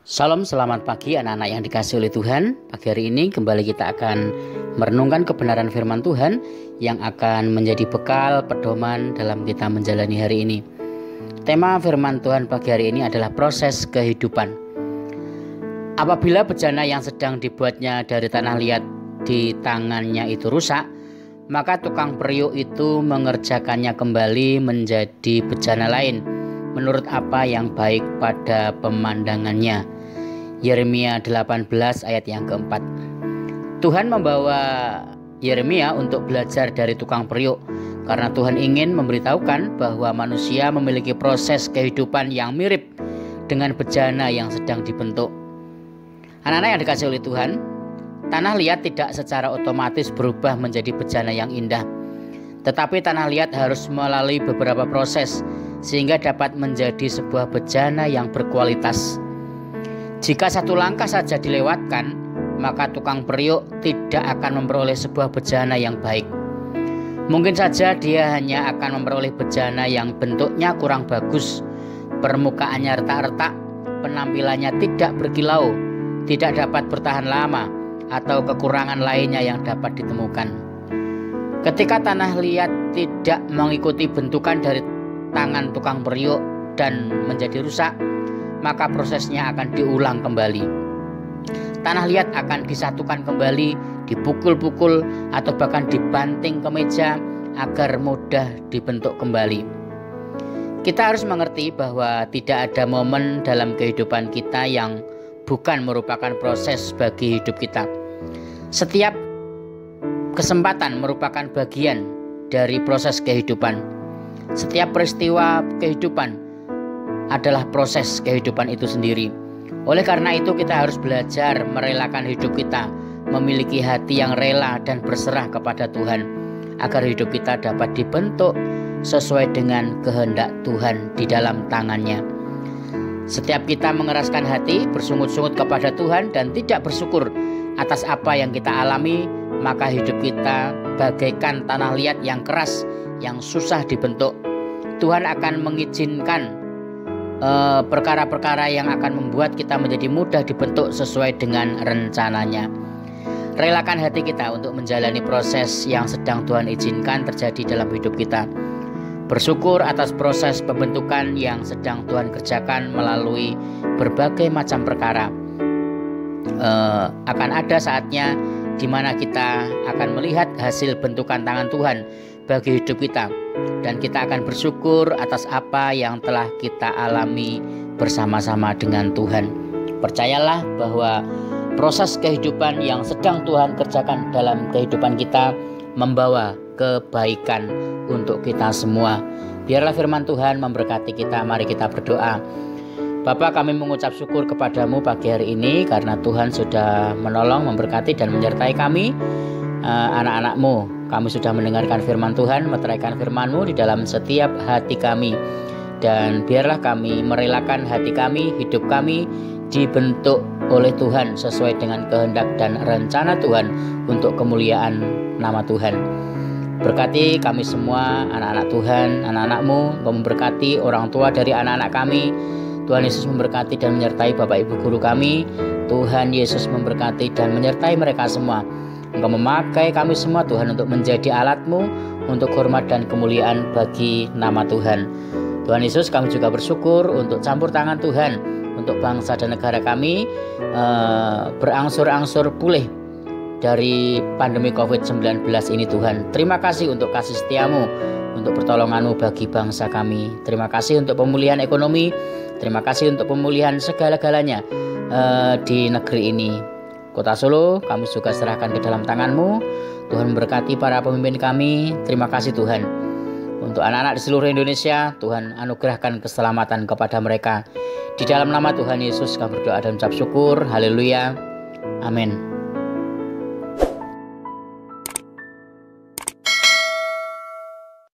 Salam, selamat pagi anak-anak yang dikasihi oleh Tuhan. Pagi hari ini kembali kita akan merenungkan kebenaran firman Tuhan yang akan menjadi bekal pedoman dalam kita menjalani hari ini. Tema firman Tuhan pagi hari ini adalah proses kehidupan. Apabila bejana yang sedang dibuatnya dari tanah liat di tangannya itu rusak, maka tukang periuk itu mengerjakannya kembali menjadi bejana lain menurut apa yang baik pada pemandangannya. Yeremia 18 ayat yang keempat. Tuhan membawa Yeremia untuk belajar dari tukang periuk karena Tuhan ingin memberitahukan bahwa manusia memiliki proses kehidupan yang mirip dengan bejana yang sedang dibentuk. Anak-anak yang dikasihi oleh Tuhan, tanah liat tidak secara otomatis berubah menjadi bejana yang indah. Tetapi tanah liat harus melalui beberapa proses sehingga dapat menjadi sebuah bejana yang berkualitas. Jika satu langkah saja dilewatkan, maka tukang periuk tidak akan memperoleh sebuah bejana yang baik. Mungkin saja dia hanya akan memperoleh bejana yang bentuknya kurang bagus, permukaannya retak-retak, penampilannya tidak berkilau, tidak dapat bertahan lama, atau kekurangan lainnya yang dapat ditemukan. Ketika tanah liat tidak mengikuti bentukan dari tangan tukang periuk dan menjadi rusak, maka prosesnya akan diulang kembali. Tanah liat akan disatukan kembali, dipukul-pukul atau bahkan dibanting ke meja agar mudah dibentuk kembali. Kita harus mengerti bahwa tidak ada momen dalam kehidupan kita yang bukan merupakan proses bagi hidup kita. Setiap kesempatan merupakan bagian dari proses kehidupan. Setiap peristiwa kehidupan adalah proses kehidupan itu sendiri. Oleh karena itu kita harus belajar merelakan hidup kita, memiliki hati yang rela dan berserah kepada Tuhan, agar hidup kita dapat dibentuk sesuai dengan kehendak Tuhan di dalam tangannya. Setiap kita mengeraskan hati, bersungut-sungut kepada Tuhan dan tidak bersyukur atas apa yang kita alami, maka hidup kita bagaikan tanah liat yang keras, yang susah dibentuk. Tuhan akan mengizinkan perkara-perkara yang akan membuat kita menjadi mudah dibentuk sesuai dengan rencananya. Relakan hati kita untuk menjalani proses yang sedang Tuhan izinkan terjadi dalam hidup kita. Bersyukur atas proses pembentukan yang sedang Tuhan kerjakan melalui berbagai macam perkara. Akan ada saatnya di mana kita akan melihat hasil bentukan tangan Tuhan bagi hidup kita, dan kita akan bersyukur atas apa yang telah kita alami bersama-sama dengan Tuhan. Percayalah bahwa proses kehidupan yang sedang Tuhan kerjakan dalam kehidupan kita membawa kebaikan untuk kita semua. Biarlah firman Tuhan memberkati kita. Mari kita berdoa. Bapa, kami mengucap syukur kepadamu pagi hari ini karena Tuhan sudah menolong, memberkati dan menyertai kami, anak-anak-Mu. Kami sudah mendengarkan firman Tuhan, meteraikan firman-Mu di dalam setiap hati kami. Dan biarlah kami merelakan hati kami, hidup kami dibentuk oleh Tuhan sesuai dengan kehendak dan rencana Tuhan untuk kemuliaan nama Tuhan. Berkati kami semua, anak-anak Tuhan, anak-anak-Mu. Engkau memberkati orang tua dari anak-anak kami. Tuhan Yesus memberkati dan menyertai Bapak Ibu Guru kami. Tuhan Yesus memberkati dan menyertai mereka semua. Engkau memakai kami semua Tuhan untuk menjadi alat-Mu untuk hormat dan kemuliaan bagi nama Tuhan. Tuhan Yesus, kami juga bersyukur untuk campur tangan Tuhan untuk bangsa dan negara kami berangsur-angsur pulih dari pandemi COVID-19 ini Tuhan. Terima kasih untuk kasih setia-Mu, untuk pertolongan-Mu bagi bangsa kami. Terima kasih untuk pemulihan ekonomi. Terima kasih untuk pemulihan segala-galanya di negeri ini. Kota Solo kami juga serahkan ke dalam tangan-Mu. Tuhan berkati para pemimpin kami. Terima kasih Tuhan. Untuk anak-anak di seluruh Indonesia, Tuhan anugerahkan keselamatan kepada mereka. Di dalam nama Tuhan Yesus kami berdoa dan ucap syukur. Haleluya. Amin.